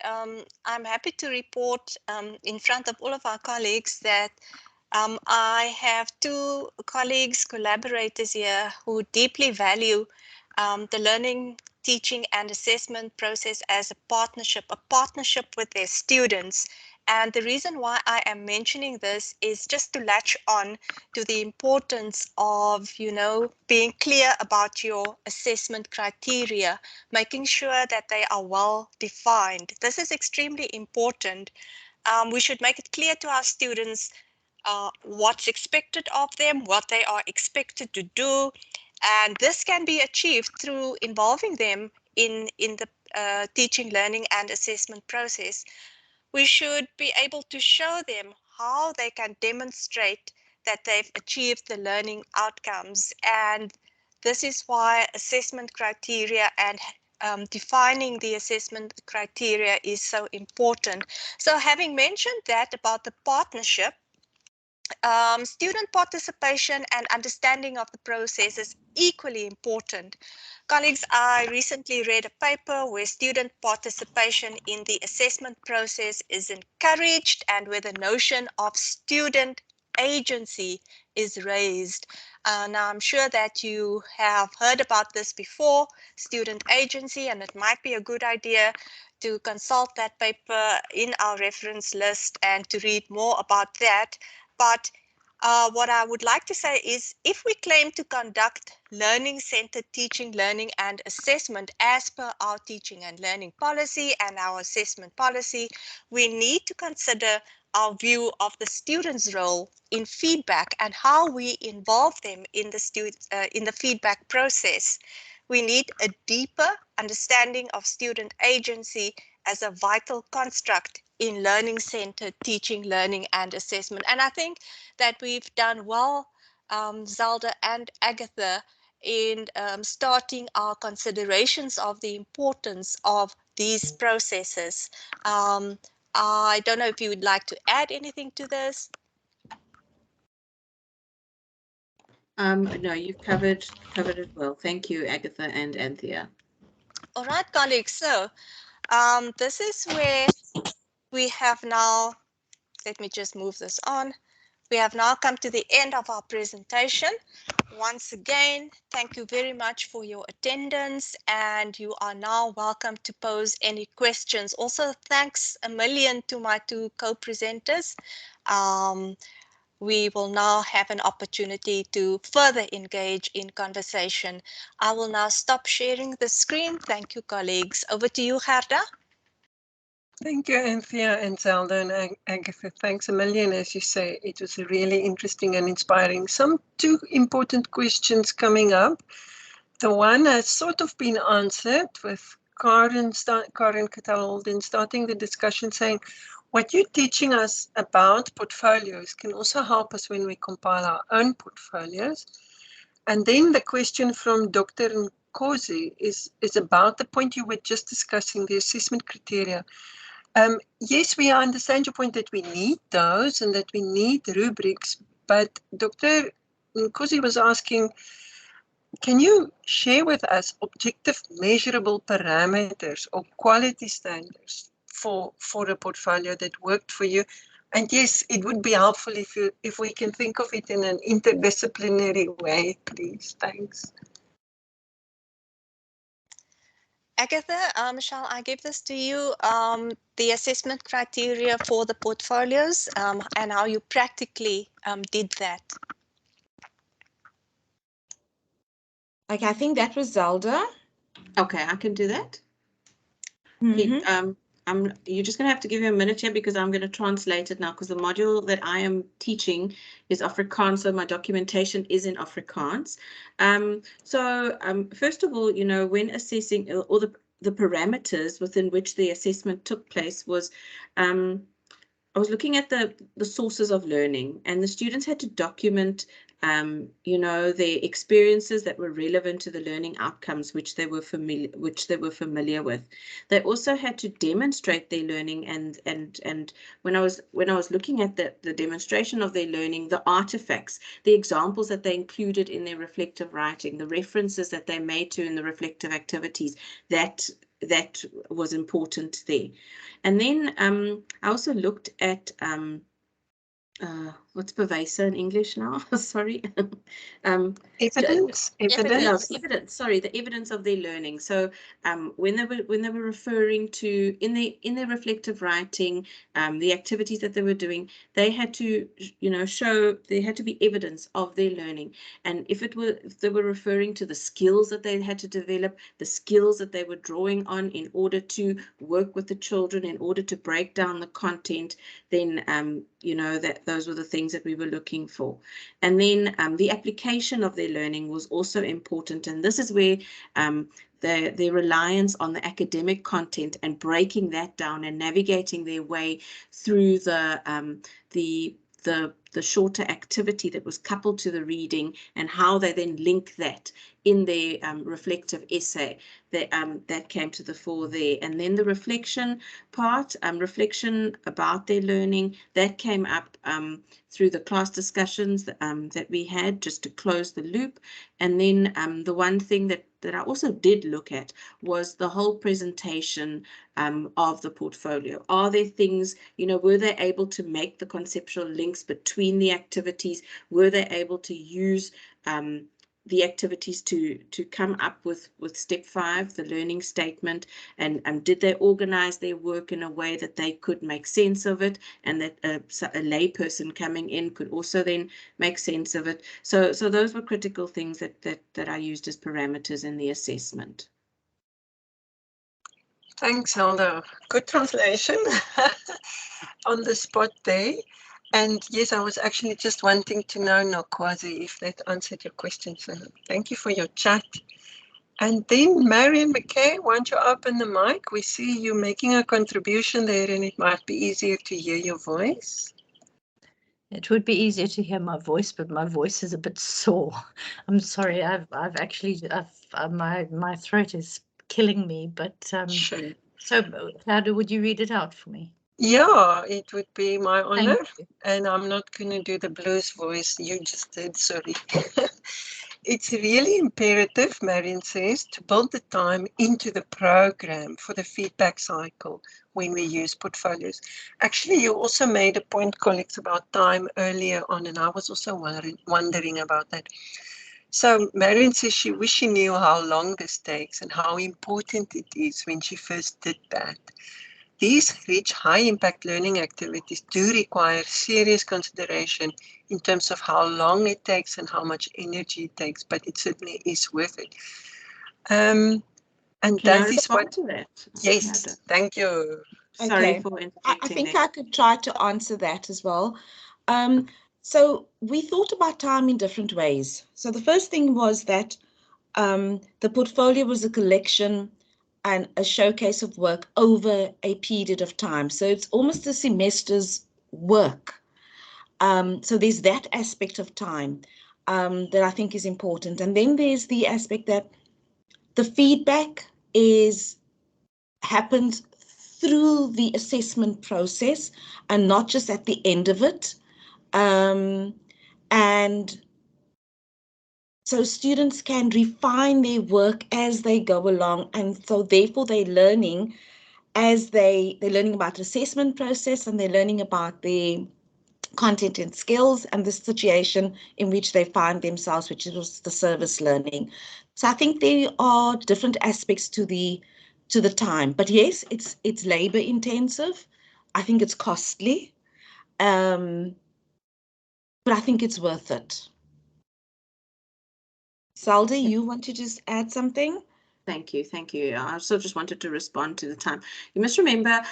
I'm happy to report in front of all of our colleagues that I have two colleagues, collaborators here who deeply value the learning, teaching and assessment process as a partnership with their students. And the reason why I am mentioning this is just to latch on to the importance of, being clear about your assessment criteria, making sure that they are well defined. This is extremely important. We should make it clear to our students what's expected of them, what they are expected to do, and this can be achieved through involving them in the teaching, learning and assessment process. We should be able to show them how they can demonstrate that they've achieved the learning outcomes, and this is why assessment criteria and defining the assessment criteria is so important. So having mentioned that about the partnership, student participation and understanding of the process is equally important. Colleagues, I recently read a paper where student participation in the assessment process is encouraged and where the notion of student agency is raised. Now, I'm sure that you have heard about this before, student agency, and it might be a good idea to consult that paper in our reference list and to read more about that. But what I would like to say is, if we claim to conduct learning-centered teaching, learning and assessment as per our teaching and learning policy and our assessment policy, we need to consider our view of the student's role in feedback and how we involve them in the feedback process. We need a deeper understanding of student agency as a vital construct in learning-centered teaching, learning and assessment. And I think that we've done well, Zelda and Agatha, in starting our considerations of the importance of these processes. I don't know if you would like to add anything to this. No, you've covered it well. Thank you, Agatha and Anthea. All right, colleagues. So this is where we have now, let me just move this on. We have now come to the end of our presentation. Once again, thank you very much for your attendance, and you are now welcome to pose any questions. Also, thanks a million to my two co-presenters. We will now have an opportunity to further engage in conversation. I will now stop sharing the screen. Thank you, colleagues. Over to you, Gerda. Thank you, Anthea and Zelda and Agatha. Thanks a million. As you say, it was really interesting and inspiring. Some two important questions coming up. The one has sort of been answered with Karen Catalolden starting the discussion saying, what you're teaching us about portfolios can also help us when we compile our own portfolios. And then the question from Dr. Nkosi is about the point you were just discussing, the assessment criteria. Yes, we understand your point that we need those and that we need rubrics, but Dr. Nkosi was asking, can you share with us objective measurable parameters or quality standards for a portfolio that worked for you? And yes, it would be helpful if we can think of it in an interdisciplinary way, please. Thanks. Agatha, shall I give this to you? The assessment criteria for the portfolios and how you practically did that. Okay, I think that was Zelda. Okay, I can do that. Mm-hmm. You're just gonna have to give me a minute here because I'm gonna translate it now because the module that I am teaching is Afrikaans, so my documentation is in Afrikaans. First of all, when assessing all the parameters within which the assessment took place was, I was looking at the sources of learning, and the students had to document you know, their experiences that were relevant to the learning outcomes which they were familiar with. They also had to demonstrate their learning, and when I was looking at the demonstration of their learning, the artifacts, the examples that they included in their reflective writing, the references that they made to in the reflective activities, that was important there. And then I also looked at what's pervasive in English now? Sorry. Evidence. Evidence. Sorry, the evidence of their learning. So when they were referring to in their reflective writing, the activities that they were doing, they had to, you know, show there had to be evidence of their learning. And if they were referring to the skills that they had to develop, the skills that they were drawing on in order to work with the children, in order to break down the content, then you know, that those were the things that we were looking for. And then the application of their learning was also important, and this is where their reliance on the academic content and breaking that down and navigating their way through the shorter activity that was coupled to the reading, and how they then link that in their reflective essay, that came to the fore there. And then the reflection part, reflection about their learning, that came up through the class discussions that we had, just to close the loop. And then the one thing that I also did look at was the whole presentation of the portfolio. Are there things, you know, were they able to make the conceptual links between the activities? Were they able to use the activities to come up with step 5, the learning statement, and did they organize their work in a way that they could make sense of it, and that a lay person coming in could also then make sense of it? So those were critical things that I used as parameters in the assessment. Thanks, Helder. Good translation on the spot there. And yes, I was actually just wanting to know, Nokwazi, if that answered your question. So thank you for your chat. And then Marion McKay, why don't you open the mic? We see you making a contribution there, and it might be easier to hear your voice. It would be easier to hear my voice, but my voice is a bit sore. I'm sorry. I've actually my throat is killing me. But Sure. So, Claudia, would you read it out for me? Yeah, it would be my honor. Thank you. And I'm not going to do the blues voice you just did, sorry. It's really imperative, Marion says, to build the time into the program for the feedback cycle when we use portfolios. Actually, you also made a point, colleagues, about time earlier on, and I was also wondering about that. So Marion says she wishes she knew how long this takes and how important it is when she first did that. These rich, high-impact learning activities do require serious consideration in terms of how long it takes and how much energy it takes, but it certainly is worth it. And that is what... To that? Yes, thank you. Sorry for interrupting. I think I could try to answer that as well. So we thought about time in different ways. So the first thing was that the portfolio was a collection and a showcase of work over a period of time. So it's almost a semester's work. So there's that aspect of time that I think is important. And then there's the aspect that the feedback happens through the assessment process and not just at the end of it. And so students can refine their work as they go along, and so therefore they're learning as they're learning about the assessment process, and they're learning about the content and skills and the situation in which they find themselves, which is the service learning. So I think there are different aspects to the time, but yes, it's labor intensive. I think it's costly, but I think it's worth it. Salda, you want to just add something? Thank you, thank you. I also just wanted to respond to the time. You must remember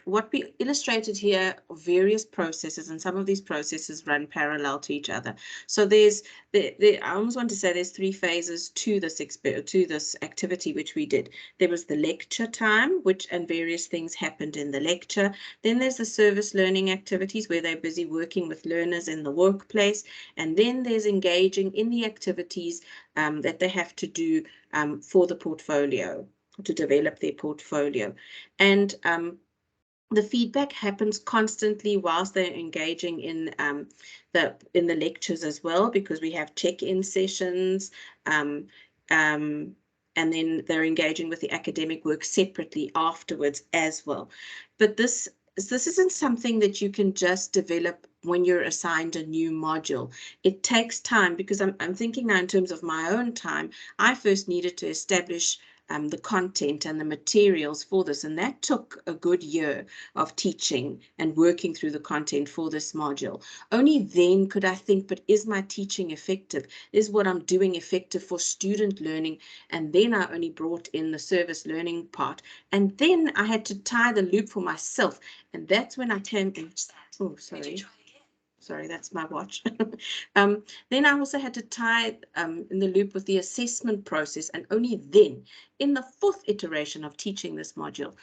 what we illustrated here are various processes, and some of these processes run parallel to each other. So there's I almost want to say there's 3 phases to this activity which we did. There was the lecture time, and various things happened in the lecture. Then there's the service learning activities where they're busy working with learners in the workplace, and then there's engaging in the activities that they have to do for the portfolio, to develop their portfolio. And the feedback happens constantly whilst they're engaging in the lectures as well, because we have check-in sessions, and then they're engaging with the academic work separately afterwards as well. But this isn't something that you can just develop when you're assigned a new module. It takes time, because I'm thinking now in terms of my own time. I first needed to establish the content and the materials for this, and that took a good year of teaching and working through the content for this module. Only then could I think, but is my teaching effective? Is what I'm doing effective for student learning? And then I only brought in the service learning part, and then I had to tie the loop for myself, and that's when I came in. Oh, sorry, that's my watch. Then I also had to tie in the loop with the assessment process, and only then, in the 4th iteration of teaching this module,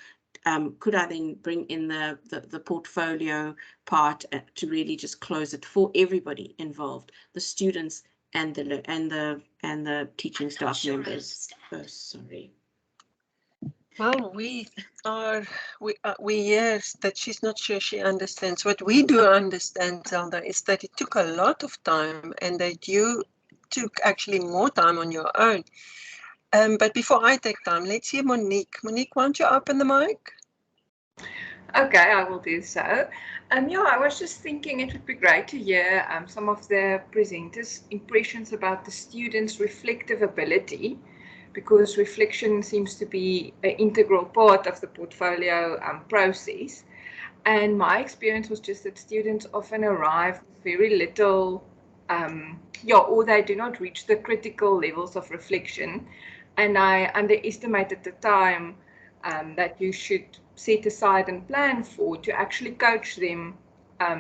could I then bring in the portfolio part to really just close it for everybody involved, the students and the teaching staff members. Oh, sorry. Well, we hear that she's not sure she understands. What we do understand, Zelda, is that it took a lot of time and that you took actually more time on your own. But before I take time, let's hear Monique. Monique, why don't you open the mic? Okay, I will do so. Yeah, I was just thinking it would be great to hear some of the presenters' impressions about the students' reflective ability, because reflection seems to be an integral part of the portfolio process. And my experience was just that students often arrive with very little, or they do not reach the critical levels of reflection. And I underestimated the time that you should set aside and plan for to actually coach them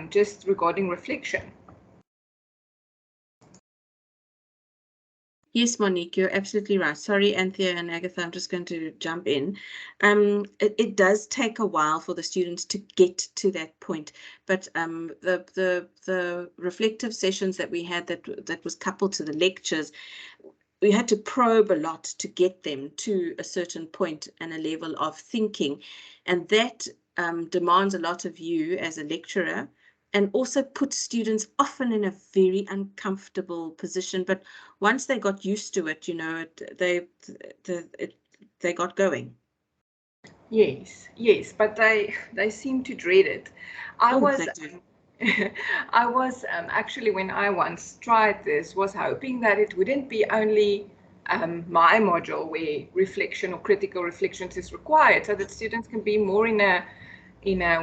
just regarding reflection. Yes, Monique, you're absolutely right. Sorry, Anthea and Agatha, I'm just going to jump in. It does take a while for the students to get to that point, but the reflective sessions that we had that was coupled to the lectures, we had to probe a lot to get them to a certain point and a level of thinking, and that demands a lot of you as a lecturer, and also puts students often in a very uncomfortable position. But once they got used to it, you know, they got going. Yes, but they seem to dread it. I was actually, when I once tried this, was hoping that it wouldn't be only my module where reflection or critical reflections is required, so that students can be more in a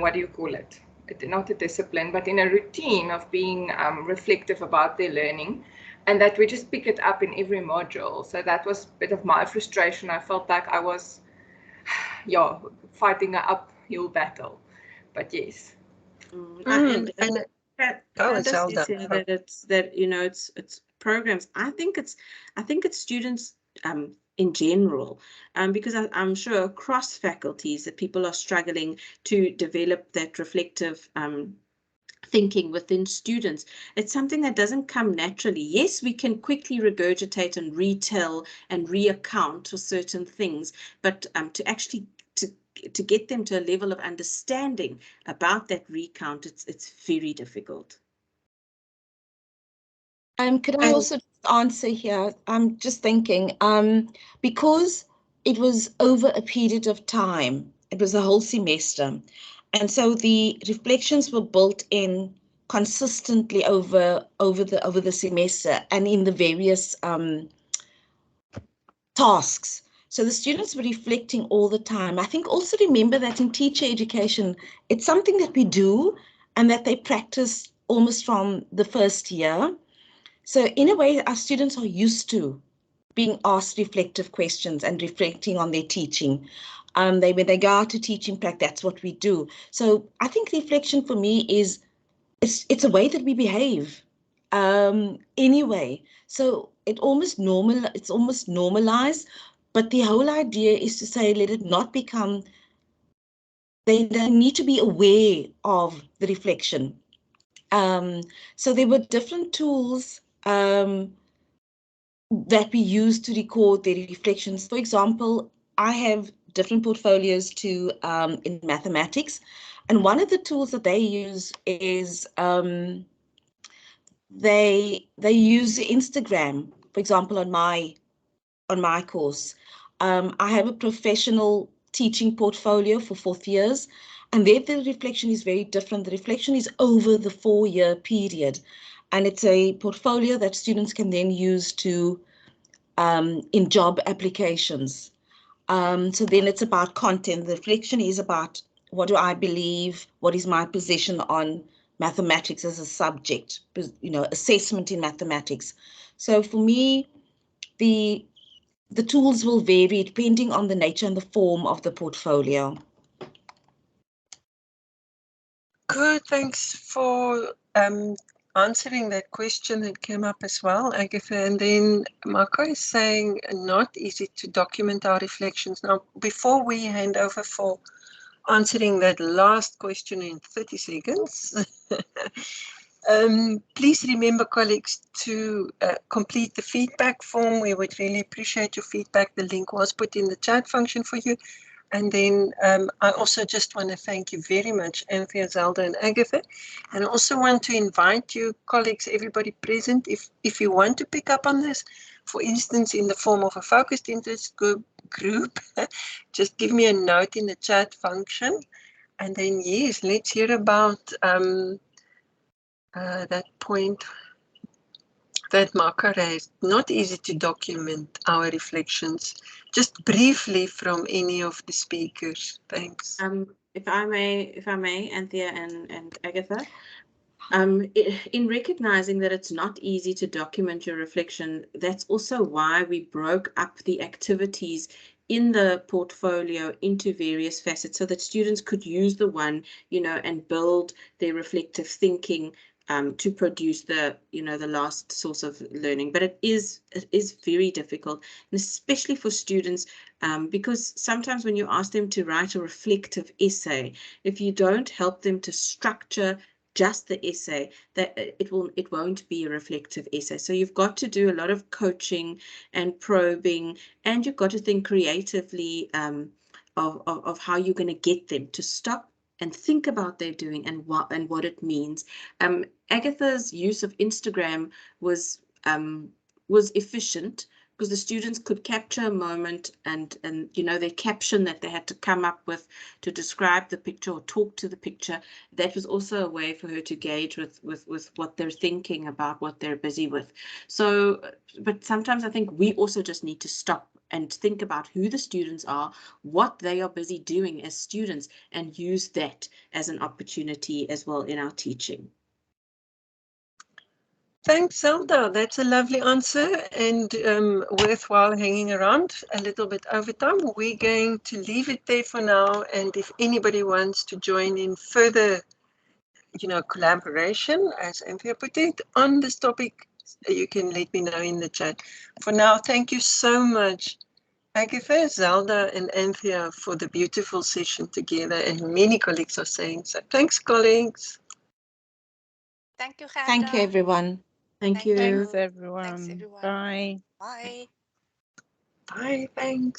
what do you call it? Not a discipline, but in a routine of being reflective about their learning, and that we just pick it up in every module. So that was a bit of my frustration. I felt like I was, fighting an uphill battle. But yes. It's programs. I think it's students in general, because I'm sure across faculties that people are struggling to develop that reflective thinking within students. It's something that doesn't come naturally. Yes, we can quickly regurgitate and retell and reaccount for certain things, but to actually to get them to a level of understanding about that recount, it's very difficult. Could I also answer here? I'm just thinking, because it was over a period of time, it was a whole semester, and so the reflections were built in consistently over the semester and in the various tasks. So the students were reflecting all the time. I think also remember that in teacher education, it's something that we do and that they practice almost from the first year. So in a way, our students are used to being asked reflective questions and reflecting on their teaching. When they go out to teaching practice, that's what we do. So I think reflection for me is it's a way that we behave anyway. So it's almost normalized, but the whole idea is to say let it not become. They need to be aware of the reflection. So there were different tools that we use to record their reflections. For example, I have different portfolios to in mathematics, and one of the tools that they use is they use Instagram. For example, on my course, I have a professional teaching portfolio for 4th years, and there the reflection is very different. The reflection is over the 4-year period, and it's a portfolio that students can then use to in job applications. So then it's about content. The reflection is about what do I believe, what is my position on mathematics as a subject, assessment in mathematics. So for me, the tools will vary depending on the nature and the form of the portfolio. Good, thanks for answering that question that came up as well, Agatha. And then Marco is saying not easy to document our reflections. Now, before we hand over for answering that last question in 30 seconds, please remember, colleagues, to complete the feedback form. We would really appreciate your feedback. The link was put in the chat function for you. And then I also just want to thank you very much, Anthea, Zelda, and Agatha. And I also want to invite you, colleagues, everybody present, if you want to pick up on this, for instance, in the form of a focused interest group, just give me a note in the chat function. And then, yes, let's hear about that point that Marco raised. Not easy to document our reflections. Just briefly from any of the speakers. Thanks. If I may, Anthea and Agatha, in recognizing that it's not easy to document your reflection, that's also why we broke up the activities in the portfolio into various facets so that students could use the one, and build their reflective thinking to produce the last source of learning. But it is very difficult, and especially for students, because sometimes when you ask them to write a reflective essay, if you don't help them to structure just the essay, that it won't be a reflective essay. So you've got to do a lot of coaching and probing, and you've got to think creatively of how you're going to get them to stop and think about their doing and what it means. Agatha's use of Instagram was efficient because the students could capture a moment and their caption that they had to come up with to describe the picture or talk to the picture. That was also a way for her to gauge with what they're thinking about, what they're busy with. So, but sometimes I think we also just need to stop and think about who the students are, what they are busy doing as students, and use that as an opportunity as well in our teaching. Thanks, Zelda. That's a lovely answer and worthwhile hanging around a little bit over time. We're going to leave it there for now. And if anybody wants to join in further, collaboration, as Anthea put it, on this topic, you can let me know in the chat. For now, thank you so much, Agatha, Zelda, and Anthea, for the beautiful session together. And many colleagues are saying so. Thanks, colleagues. Thank you, Gerda. Thank you, everyone. Thank you. Thanks, everyone. Thanks, everyone. Bye. Bye. Bye, thanks.